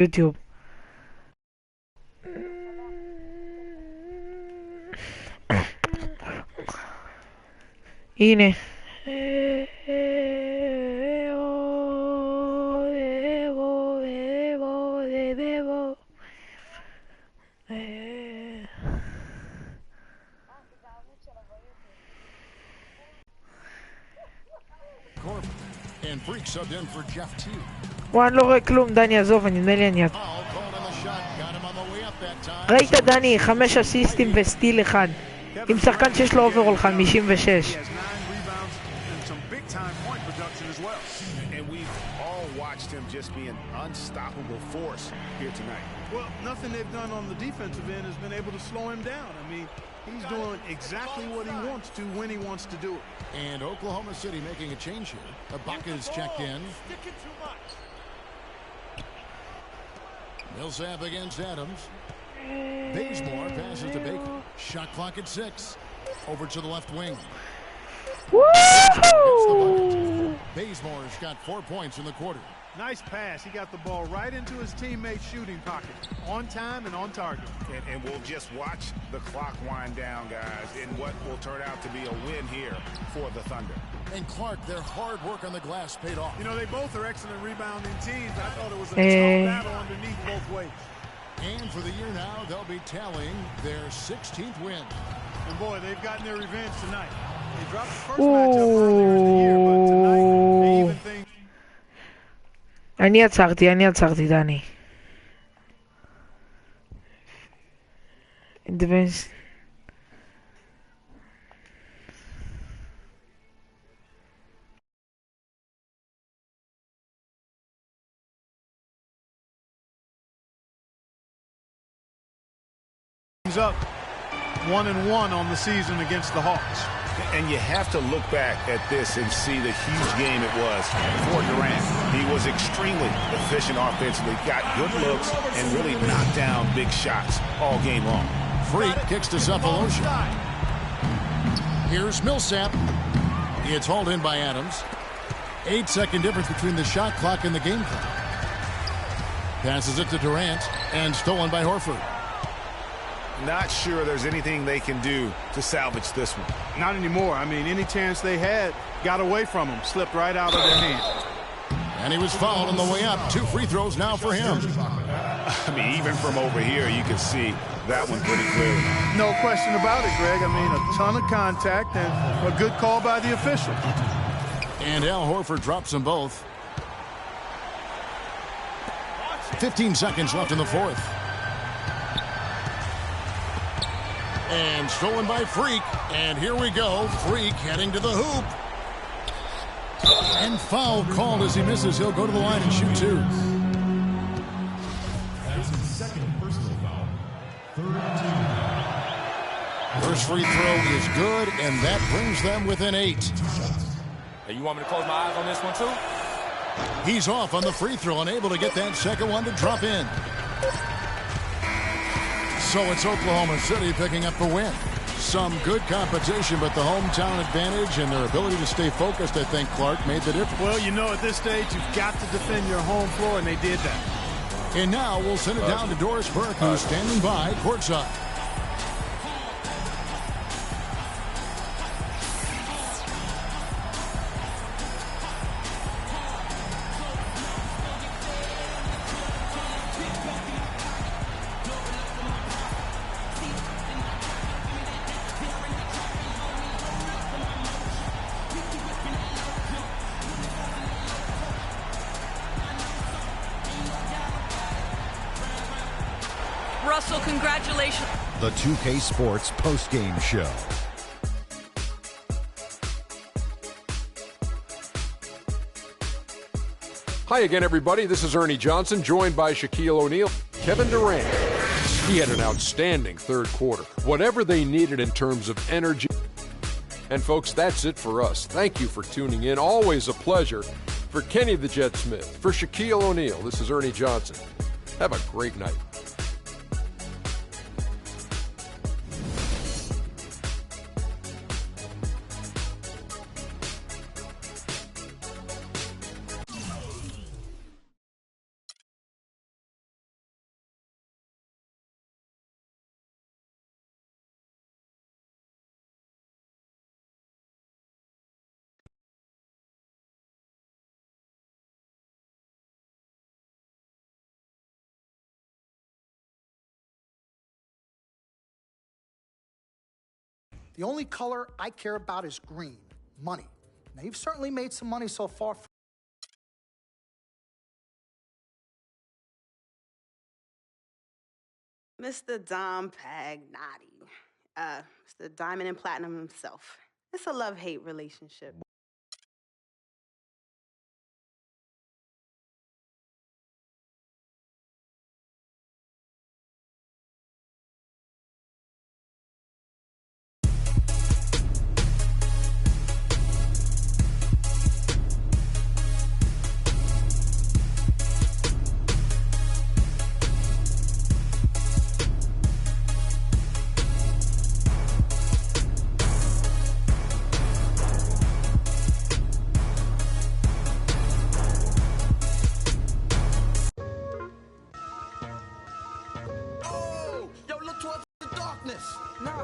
יוטיוב. הנה. וואי, אני לא רואה כלום, דני, עזוב, נדמה לי אני... ראית, דני, 5 אסיסטים וסטיל אחד עם שחקן שיש לו אוברול 56. Him just be an unstoppable force here tonight. Well, nothing they've done on the defensive end has been able to slow him down. I mean, he's doing exactly what he wants to when he wants to do it. And Oklahoma City making a change here. Ibaka is checked in. Millsap against Adams. Bazemore passes to Baker. Shot clock at 6. Over to the left wing. Bazemore's got 4 points in the quarter. Nice pass. He got the ball right into his teammate's shooting pocket. On time and on target. And we'll just watch the clock wind down, guys, in what will turn out to be a win here for the Thunder. And Clark, their hard work on the glass paid off. You know, they both are excellent rebounding teams. I thought it was a tough battle underneath both ways. And for the year now, they'll be tallying their 16th win. And boy, they've gotten their revenge tonight. They dropped the first matchup earlier in the year, but tonight they even think... אני עצרתי, דני. Advance. He's up 1-1 on the season against the Hawks. And you have to look back at this and see the huge game it was for Durant. He was extremely efficient offensively, got good looks, and really knocked down big shots all game long. Freak kicks to Cephalosha. Here's Millsap. It's hauled in by Adams. 8-second difference between the shot clock and the game clock. Passes it to Durant, and stolen by Horford. Not sure there's anything they can do to salvage this one. Not anymore. I mean, any chance they had got away from him, slipped right out of their hands. And he was fouled on the way up. 2 free throws now for him. I mean, even from over here, you can see that one pretty clearly. No question about it, Greg. I mean, a ton of contact and a good call by the official. And Al Horford drops them both. 15 seconds left in the fourth. And stolen by Freak. And here we go. Freak heading to the hoop. And foul called as he misses. He'll go to the line and shoot 2. First free throw is good, and that brings them within 8. Hey, you want me to close my eyes on this one too? He's off on the free throw, unable to get that second one to drop in. So it's Oklahoma City picking up the win. Some good competition, but the hometown advantage and their ability to stay focused, I think, Clark, made the difference. Well, you know, at this stage, you've got to defend your home floor, and they did that. And now we'll send it down to Doris Burke, who's standing by courtside. Russell, congratulations. The 2K Sports post-game show. Hi again, everybody. This is Ernie Johnson, joined by Shaquille O'Neal. Kevin Durant, he had an outstanding third quarter. Whatever they needed in terms of energy. And folks, that's it for us. Thank you for tuning in. Always a pleasure. For Kenny the Jet Smith, for Shaquille O'Neal, this is Ernie Johnson. Have a great night. The only color I care about is green, money. Now, you've certainly made some money so far. Mr. Dom Pagnotti, Mr. Diamond and Platinum himself. It's a love-hate relationship.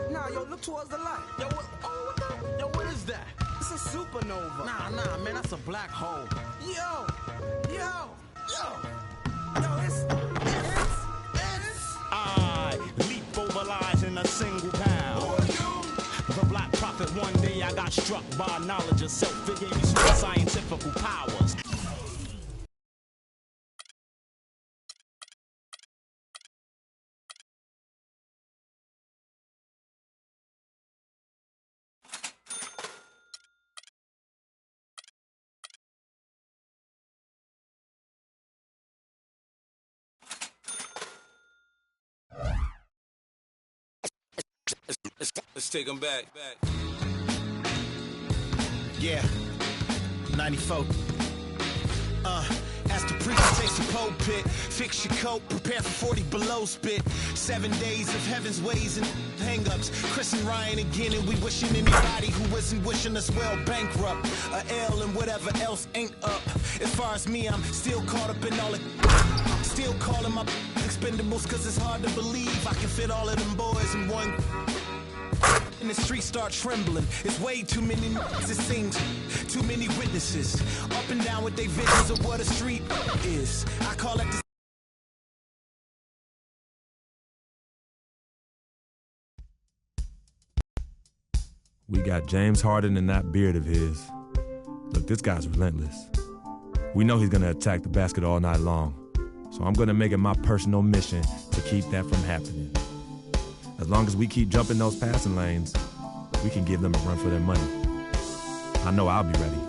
Nah, yo, look towards the light. Yo, what is that? It's a supernova. Nah, man, that's a black hole. Yo, it's I leap over lies in a single pound. The Black Prophet, one day I got struck by knowledge of self. It gave me some scientific powers. Let's take them back. Yeah, 94. As the preacher takes the pulpit, fix your coat, prepare for 40 below spit. 7 days of heaven's ways and hang-ups. Chris and Ryan again, and we wishing anybody who isn't wishing us well bankrupt. A L and whatever else ain't up. As far as me, I'm still caught up in all it. Still calling my expendables, cause it's hard to believe I can fit all of them boys in one. And the streets start trembling. It's way too many it seems. Too many witnesses. Up and down with their visions of what a street is. I call it the We got James Harden and that beard of his. Look, this guy's relentless. We know he's gonna attack the basket all night long. So I'm gonna make it my personal mission to keep that from happening. As long as we keep jumping those passing lanes, we can give them a run for their money. I know I'll be ready.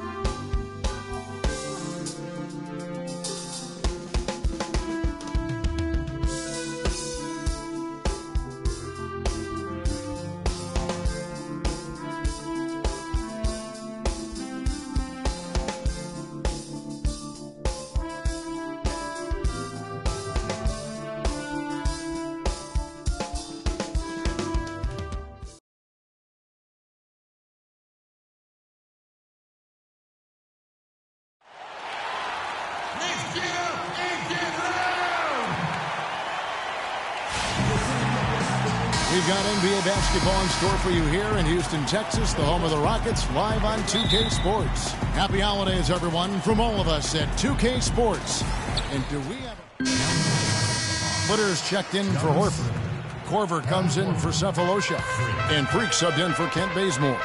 We've got NBA basketball in store for you here in Houston, Texas, the home of the Rockets, live on 2K Sports. Happy holidays, everyone, from all of us at 2K Sports. And do we have Footer's checked in for Horford. Korver comes in for Cephalosha. And Freak subbed in for Kent Bazemore.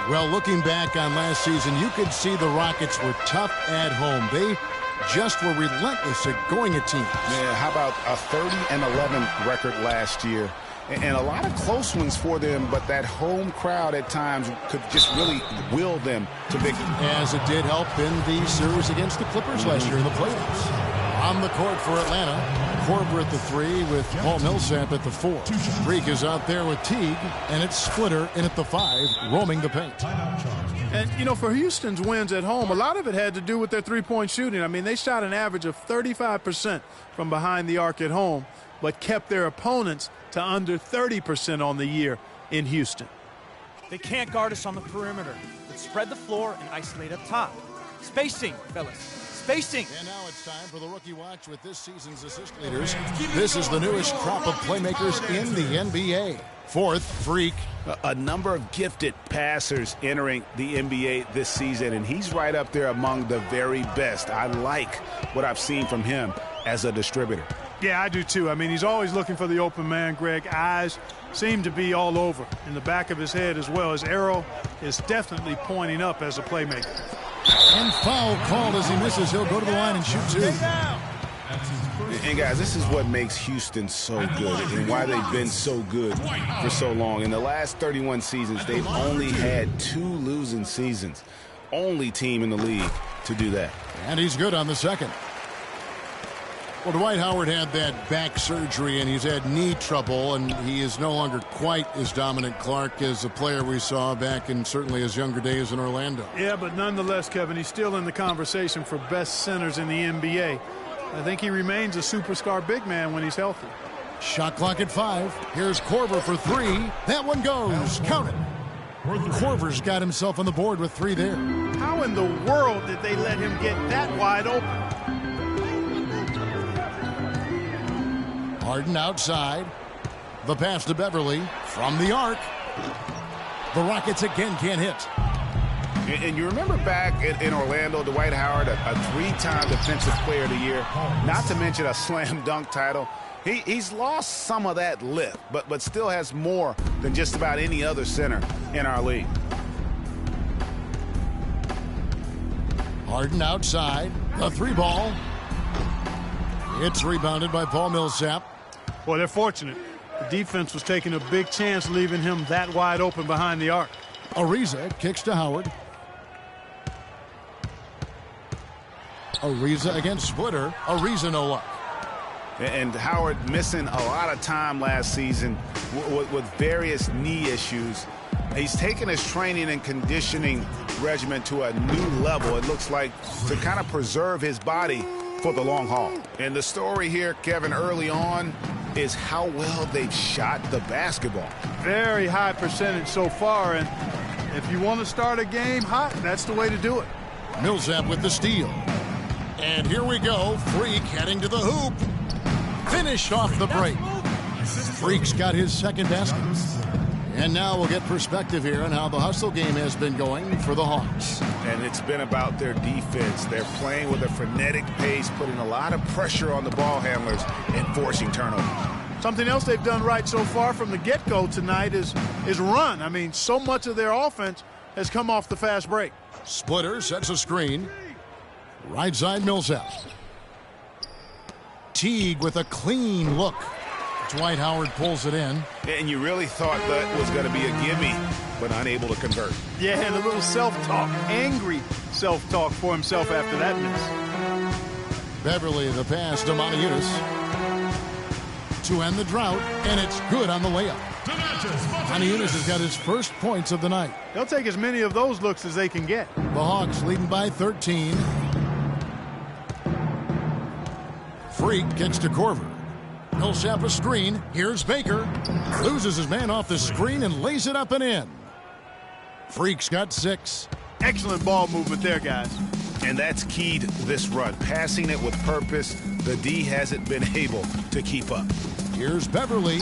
Well, looking back on last season, you could see the Rockets were tough at home. They just were relentless at going at teams. Yeah, how about a 30-11 record last year? And a lot of close ones for them, but that home crowd at times could just really will them to victory. As it did help in the series against the Clippers last year in the playoffs. On the court for Atlanta, Korver at the 3 with Paul Millsap at the 4. Freak is out there with Teague, and it's Splitter in at the 5, roaming the paint. And, you know, for Houston's wins at home, a lot of it had to do with their three-point shooting. I mean, they shot an average of 35% from behind the arc at home, but kept their opponents to under 30% on the year in Houston. They can't guard us on the perimeter. Let's spread the floor and isolate up top. Spacing, fellas. Spacing. And now it's time for the Rookie Watch with this season's assist leaders. This is the newest crop of playmakers in the NBA. Fourth, Freak. A number of gifted passers entering the NBA this season, and he's right up there among the very best. I like what I've seen from him as a distributor. Yeah, I do too. I mean, he's always looking for the open man, Greg. Eyes seem to be all over in the back of his head as well. His arrow is definitely pointing up as a playmaker. And foul called as he misses. He'll go to the line and shoot two. And guys, this is what makes Houston so good and why they've been so good for so long. In the last 31 seasons, they've only had 2 losing seasons. Only team in the league to do that. And he's good on the second. Well, Dwight Howard had that back surgery, and he's had knee trouble, and he is no longer quite as dominant, Clark, as a player we saw back in certainly his younger days in Orlando. Yeah, but nonetheless, Kevin, he's still in the conversation for best centers in the NBA. I think he remains a superstar big man when he's healthy. Shot clock at 5. Here's Korver for 3. That one goes. Count it. Korver's got himself on the board with 3 there. How in the world did they let him get that wide open? Harden outside. The pass to Beverly from the arc. The Rockets again can't hit. And you remember back in Orlando, Dwight Howard, a 3-time Defensive Player of the Year, not to mention a slam dunk title. He's lost some of that lift, but still has more than just about any other center in our league. Harden outside. The 3 ball. It's rebounded by Paul Millsap. Well, they're fortunate. The defense was taking a big chance leaving him that wide open behind the arc. Ariza kicks to Howard. Ariza against Splitter. Ariza no luck. And Howard missing a lot of time last season with various knee issues. He's taken his training and conditioning regimen to a new level, it looks like, to kind of preserve his body for the long haul. And the story here, Kevin, early on is how well they've shot the basketball. Very high percentage so far, and if you want to start a game hot, that's the way to do it. Millsap with the steal. And here we go. Freak heading to the hoop. Finished off the break. Freak's got his second basket. And now we'll get perspective here on how the hustle game has been going for the Hawks. And it's been about their defense. They're playing with a frenetic pace, putting a lot of pressure on the ball handlers and forcing turnovers. Something else they've done right so far from the get-go tonight is run. I mean, so much of their offense has come off the fast break. Splitter sets a screen. Right side Millsap. Teague with a clean look. Dwight Howard pulls it in. And you really thought that was going to be a gimme, but unable to convert. Yeah, and a little self-talk, angry self-talk for himself after that miss. Beverly, the pass to Montiunas to end the drought, and it's good on the layup. Montiunas has got his first points of the night. They'll take as many of those looks as they can get. The Hawks leading by 13. Freak gets to Korver. Millsap a screen. Here's Baker. Loses his man off the screen and lays it up and in. Freak's got 6. Excellent ball movement there, guys. And that's key to this run. Passing it with purpose. The D hasn't been able to keep up. Here's Beverly.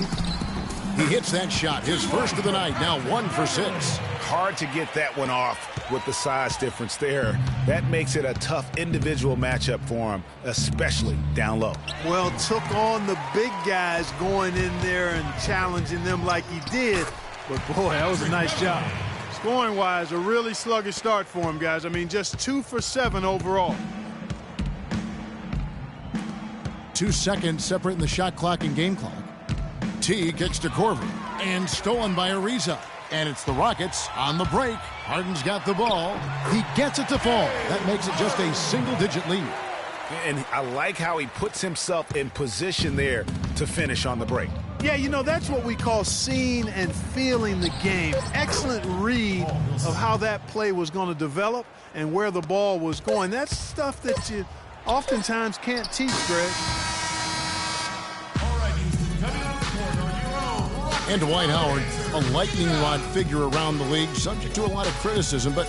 He hits that shot. His first of the night. Now 1 for 6. Hard to get that one off with the size difference there. That makes it a tough individual matchup for him, especially down low. Well, took on the big guys going in there and challenging them like he did. But, boy, that was a nice job. Scoring-wise, a really sluggish start for him, guys. I mean, just 2 for 7 overall. 2 seconds separating the shot clock and game clock. T kicks to Korver. And stolen by Ariza. And it's the Rockets on the break. Harden's got the ball. He gets it to fall. That makes it just a single-digit lead. And I like how he puts himself in position there to finish on the break. Yeah, you know, that's what we call seeing and feeling the game. Excellent read of how that play was going to develop and where the ball was going. That's stuff that you oftentimes can't teach, Greg. And Dwight Howard, a lightning rod figure around the league, subject to a lot of criticism, but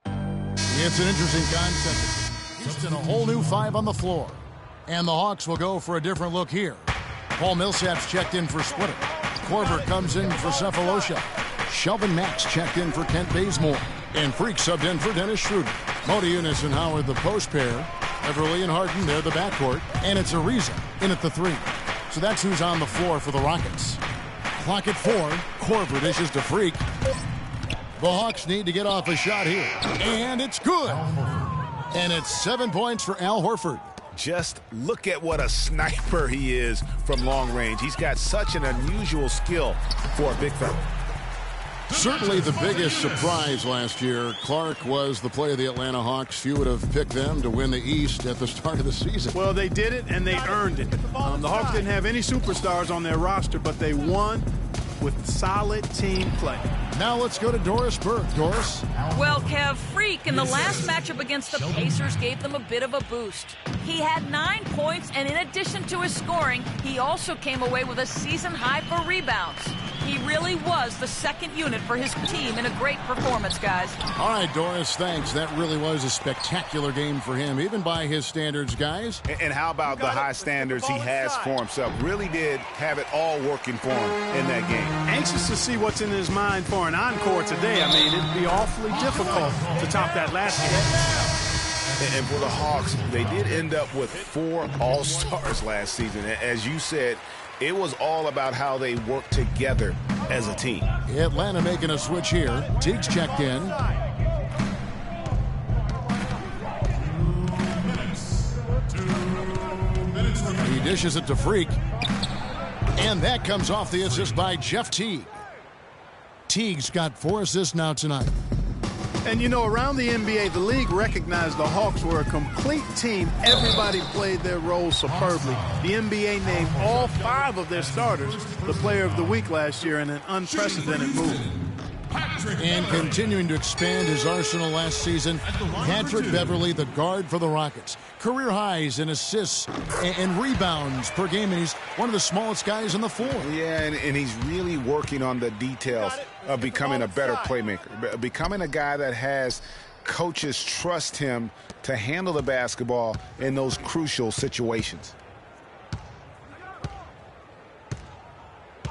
it's an interesting concept. Houston, a whole new 5 on the floor. And the Hawks will go for a different look here. Paul Millsap's checked in for Splitter. Korver comes in for Cephalosha. Shelvin Max checked in for Kent Bazemore. And Freak subbed in for Dennis Schroeder. Montiunas and Howard, the post pair. Beverly and Harden, they're the backcourt. And it's Ariza in at the 3. So that's who's on the floor for the Rockets. Clock at 4. Korver dishes to Freak. The Hawks need to get off a shot here. And it's good. And it's 7 points for Al Horford. Just look at what a sniper he is from long range. He's got such an unusual skill for a big fella. Certainly the biggest surprise last year, Clark, was the play of the Atlanta Hawks. Few would have picked them to win the East at the start of the season. Well, they did it, and they earned it. The Hawks didn't have any superstars on their roster, but they won with solid team play. Now let's go to Doris Burke. Doris? Well, Kev, Freak in the last matchup against the Pacers gave them a bit of a boost. He had 9 points, and in addition to his scoring, he also came away with a season high for rebounds. He really was the second unit for his team in a great performance, guys. All right, Doris, thanks. That really was a spectacular game for him, even by his standards, guys. And how about the high standards he has for himself? Really did have it all working for him in that game. Anxious to see what's in his mind for an encore today. I mean, it'd be awfully difficult to top that last game. And for the Hawks, they did end up with 4 All-Stars last season. As you said, it was all about how they work together as a team. Atlanta making a switch here. Teague's checked in. He dishes it to Freak. And that comes off the assist by Jeff Teague. Teague's got 4 assists now tonight. And, you know, around the NBA, the league recognized the Hawks were a complete team. Everybody played their role superbly. The NBA named all 5 of their starters the player of the week last year in an unprecedented move. And continuing to expand his arsenal last season, Patrick Beverly, the guard for the Rockets. Career highs in assists and rebounds per game, and he's one of the smallest guys on the floor. Yeah, and he's really working on the details of becoming a better playmaker, becoming a guy that has coaches trust him to handle the basketball in those crucial situations.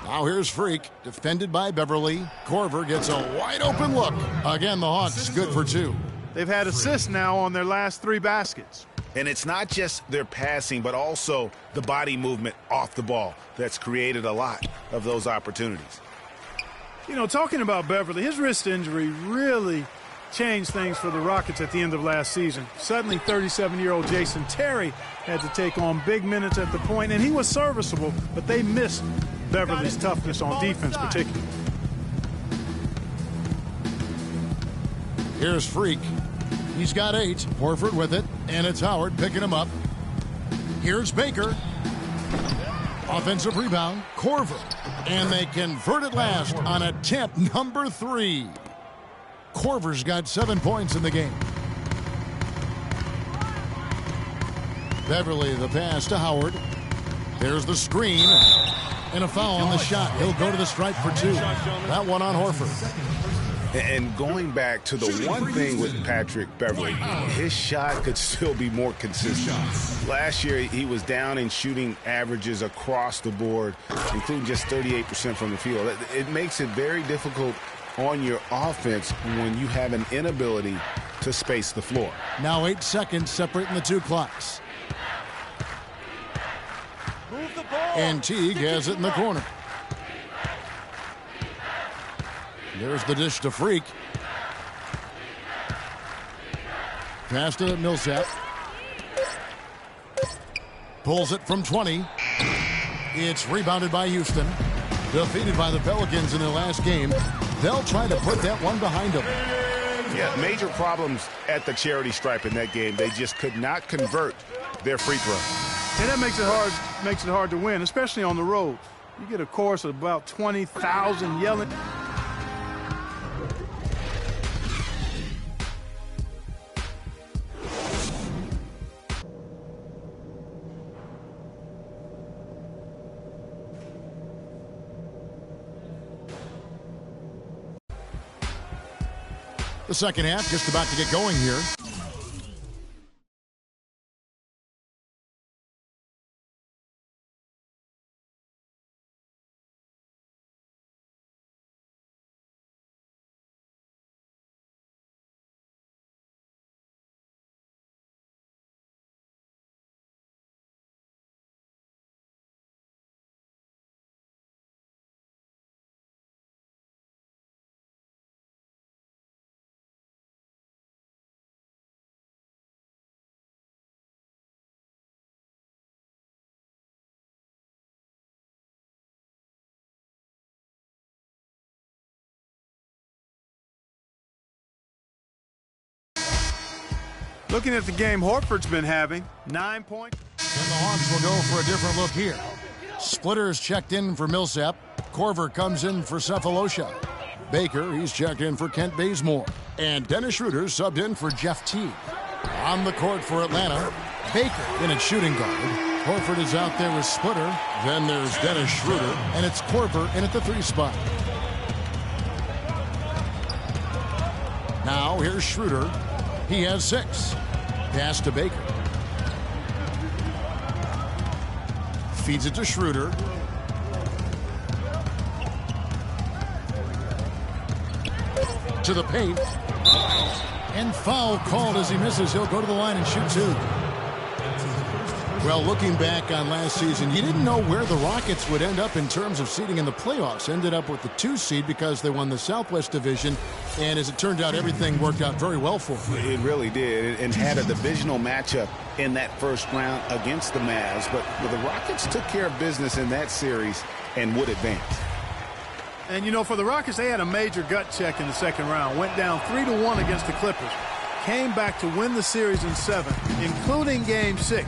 Now here's Freak, defended by Beverly. Korver gets a wide-open look. Again, the Hawks good for 2. They've had assists now on their last 3 baskets. And it's not just their passing, but also the body movement off the ball that's created a lot of those opportunities. You know, talking about Beverly, his wrist injury really changed things for the Rockets at the end of last season. Suddenly, 37-year-old Jason Terry had to take on big minutes at the point, and he was serviceable, but they missed Beverly's toughness on defense particularly. Here's Freak. He's got 8. Horford with it, and it's Howard picking him up. Here's Baker. Offensive rebound, Korver. And they convert it last on attempt number 3. Korver's got 7 points in the game. Beverly, the pass to Howard. There's the screen. And a foul on the shot. He'll go to the stripe for 2. That one on Horford. And going back to the one thing with Patrick Beverly, his shot could still be more consistent. Last year, he was down in shooting averages across the board, including just 38% from the field. It makes it very difficult on your offense when you have an inability to space the floor. Now 8 seconds separating the 2 clocks. And Teague has it in the corner. There's the dish to Freak. Pass to Millsap. Pulls it from 20. It's rebounded by Houston. Defeated by the Pelicans in their last game. They'll try to put that one behind them. Yeah, major problems at the charity stripe in that game. They just could not convert their free throw. And that makes it hard to win, especially on the road. You get a chorus of about 20,000 yelling. The second half just about to get going here. Looking at the game Horford's been having, 9 points. And the Hawks will go for a different look here. Splitter's checked in for Millsap. Korver comes in for Cephalosha. Baker, he's checked in for Kent Bazemore. And Dennis Schroeder subbed in for Jeff Teague. On the court for Atlanta, Baker in at shooting guard. Horford is out there with Splitter. Then there's Dennis Schroeder, and it's Korver in at the 3 spot. Now here's Schroeder. He has 6. Pass to Baker. Feeds it to Schroeder. To the paint. And foul called as he misses. He'll go to the line and shoot 2. Well, looking back on last season, you didn't know where the Rockets would end up in terms of seeding in the playoffs. Ended up with the 2 seed because they won the Southwest Division. And as it turned out, everything worked out very well for them. It really did, and had a divisional matchup in that first round against the Mavs. But the Rockets took care of business in that series and would advance. And, you know, for the Rockets, they had a major gut check in the second round. Went down 3-1 against the Clippers. Came back to win the series in 7, including Game 6,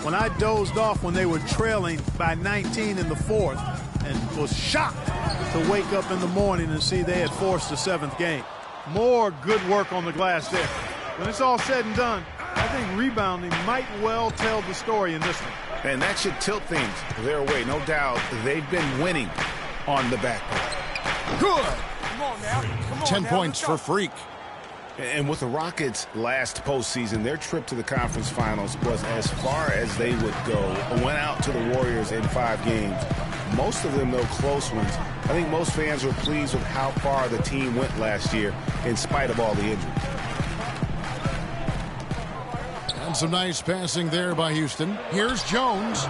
when I dozed off when they were trailing by 19 in the 4th and was shocked to wake up in the morning and see they had forced the 7th game. More good work on the glass there. When it's all said and done, I think rebounding might well tell the story in this one. And that should tilt things their way. No doubt they've been winning on the backcourt. Good. Come on now. Come on 10 now. points for Freak. And with the Rockets' last postseason, their trip to the conference finals was as far as they would go. Went out to the Warriors in 5 games. Most of them, though, close ones. I think most fans were pleased with how far the team went last year in spite of all the injuries. And some nice passing there by Houston. Here's Jones.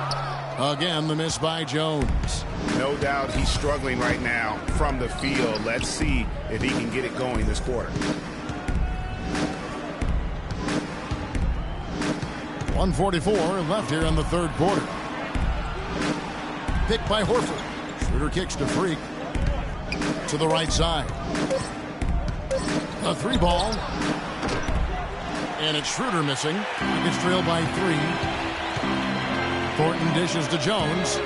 Again, the miss by Jones. No doubt he's struggling right now from the field. Let's see if he can get it going this quarter. 1:44 left here in the 3rd quarter. Picked by Horford. Schroeder kicks to Freak. To the right side. A 3 ball. And it's Schroeder missing. He gets trailed by 3. Thornton dishes to Jones.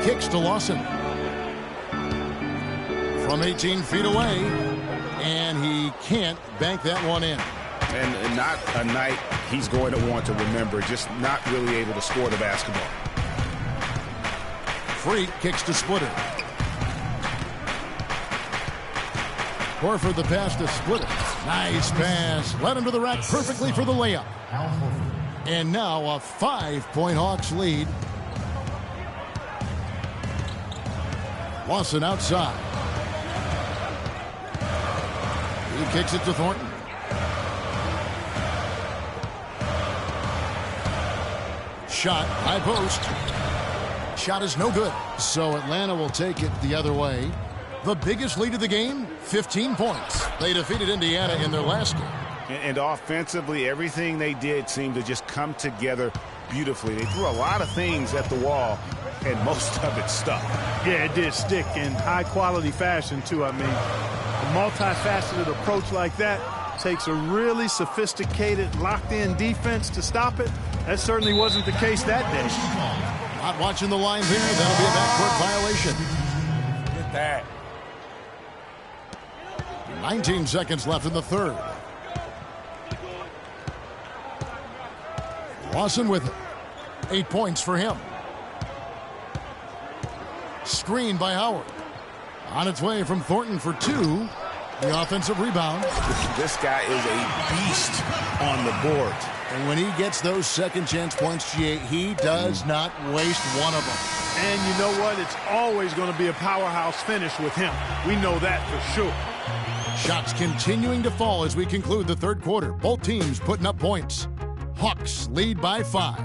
Kicks to Lawson. From 18 feet away. And he can't bank that one in. And not a night he's going to want to remember. Just not really able to score the basketball. Freak kicks to Splitter. Horford the pass to Splitter. Nice pass. Led him to the rack perfectly for the layup. And now a 5-point Hawks lead. Lawson outside. He kicks it to Thornton. Shot, high post. Shot is no good. So Atlanta will take it the other way. The biggest lead of the game, 15 points. They defeated Indiana in their last game. And offensively, everything they did seemed to just come together beautifully. They threw a lot of things at the wall, and most of it stuck. Yeah, it did stick in high-quality fashion, too. I mean, a multifaceted approach like that takes a really sophisticated, locked-in defense to stop it. That certainly wasn't the case that day. Not watching the line there. That'll be a backcourt violation. Get that. 19 seconds left in the 3rd. Lawson with 8 points for him. Screen by Howard. On its way from Thornton for 2. The offensive rebound. This guy is a beast on the board. And when he gets those second chance points, GA, he does not waste one of them. And you know what? It's always going to be a powerhouse finish with him. We know that for sure. Shots continuing to fall as we conclude the 3rd quarter. Both teams putting up points. Hawks lead by 5.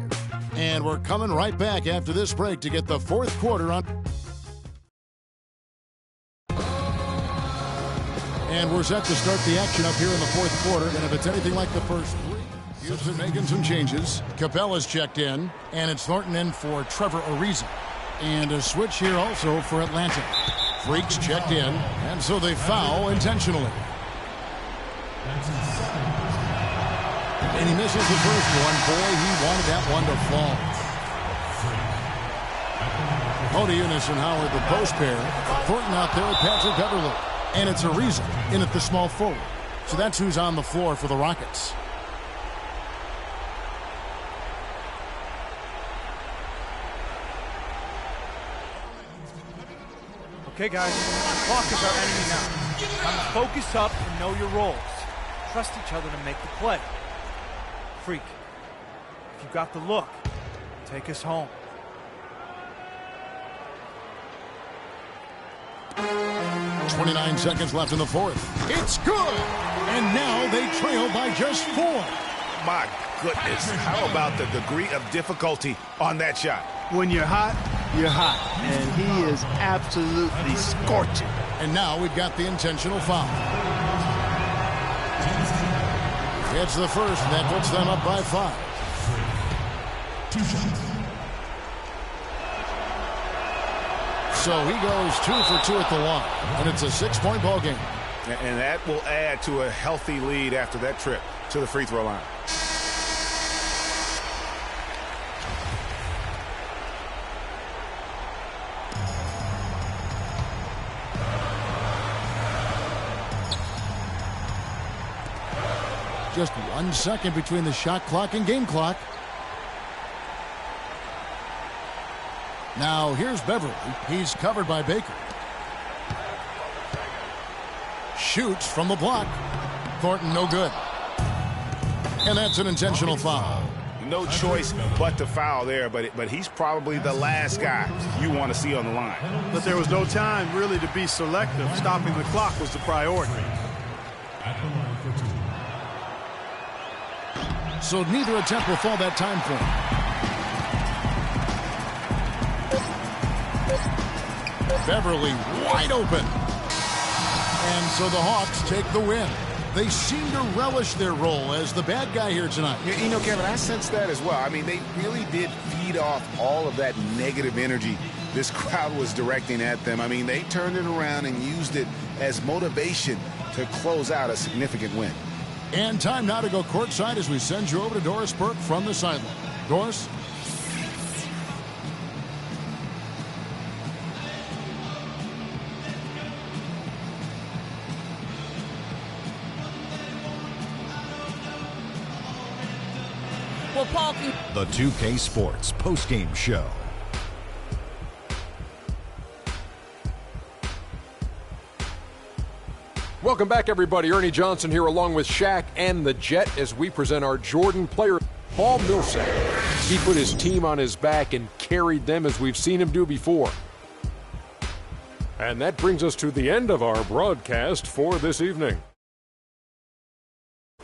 And we're coming right back after this break to get the 4th quarter on. And we're set to start the action up here in the 4th quarter. And if it's anything like the first 3, Houston making some changes. Capella's checked in. And it's Thornton in for Trevor Ariza. And a switch here also for Atlanta. Freaks checked in. And so they foul intentionally. And he misses the first one. Boy, he wanted that one to fall. Odiunas and Howard, the post pair. Thornton out there with Patrick Beverly. And it's Ariza in at the small forward. So that's who's on the floor for the Rockets. Okay, guys, clock is our enemy now. Time to focus up and know your roles. Trust each other to make the play. Freak, if you got the look, take us home. .29 seconds left in the fourth. It's good! And now they trail by just 4. My goodness, how about the degree of difficulty on that shot? When you're hot, you're hot. And he is absolutely scorching. And now we've got the intentional foul. It's the first, and that puts them up by 5. 2 shots. So he goes 2 for 2 at the line, and it's a 6-point ball game. And that will add to a healthy lead after that trip to the free throw line. Just 1 second between the shot clock and game clock. Now here's Beverly. He's covered by Baker. Shoots from the block. Thornton no good. And that's an intentional foul. No choice but to foul there, but he's probably the last guy you want to see on the line. But there was no time really to be selective. Stopping the clock was the priority. So neither attempt will fall that time for him. Beverly wide open. And so the Hawks take the win. They seem to relish their role as the bad guy here tonight. You know, Kevin, I sense that as well. I mean, they really did feed off all of that negative energy this crowd was directing at them. I mean, they turned it around and used it as motivation to close out a significant win. And time now to go courtside as we send you over to Doris Burke from the sideline. Doris? Well, Paul, the 2K Sports postgame show. Welcome back, everybody. Ernie Johnson here along with Shaq and the Jet as we present our Jordan player, Paul Millsap. He put his team on his back and carried them as we've seen him do before. And that brings us to the end of our broadcast for this evening.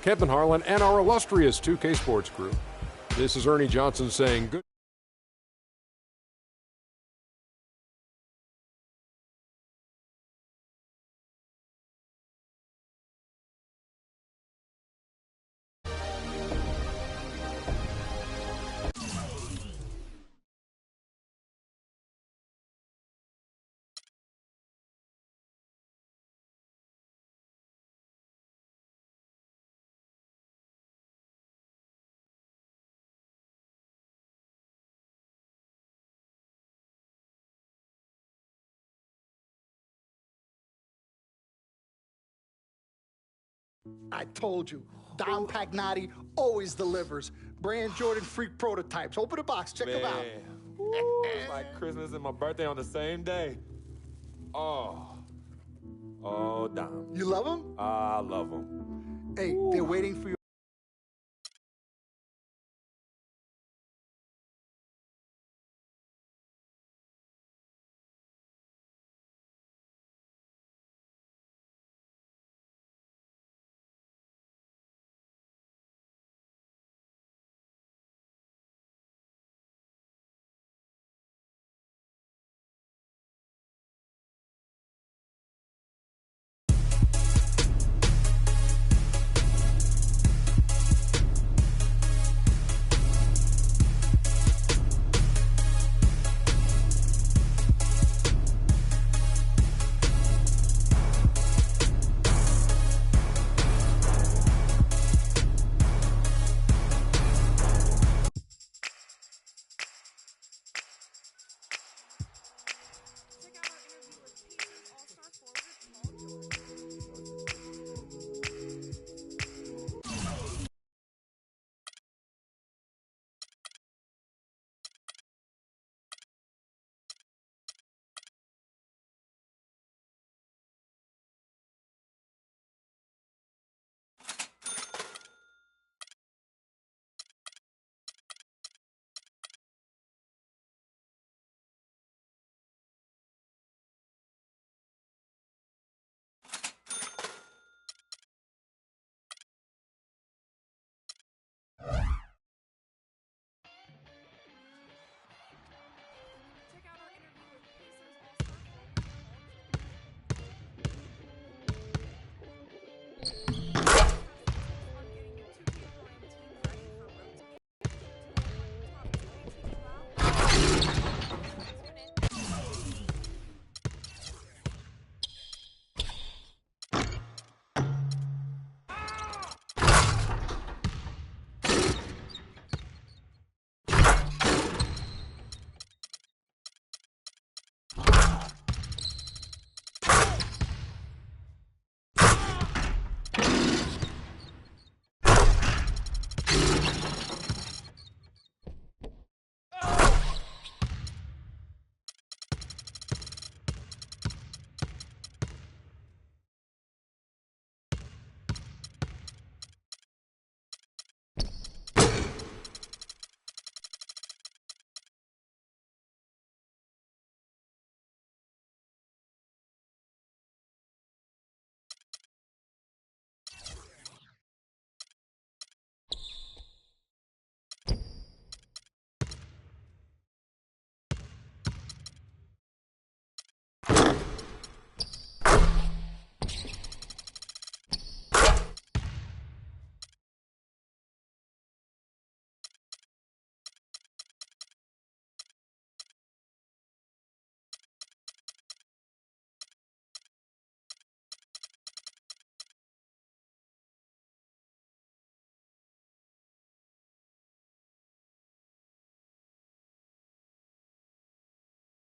Kevin Harlan and our illustrious 2K Sports crew. This is Ernie Johnson saying good. I told you, Dom Pagnotti always delivers. Brand Jordan Freak prototypes. Open the box, check them out. Ooh, it's like Christmas and my birthday on the same day. Oh, Dom. You love them? I love them. Hey, they're waiting for you.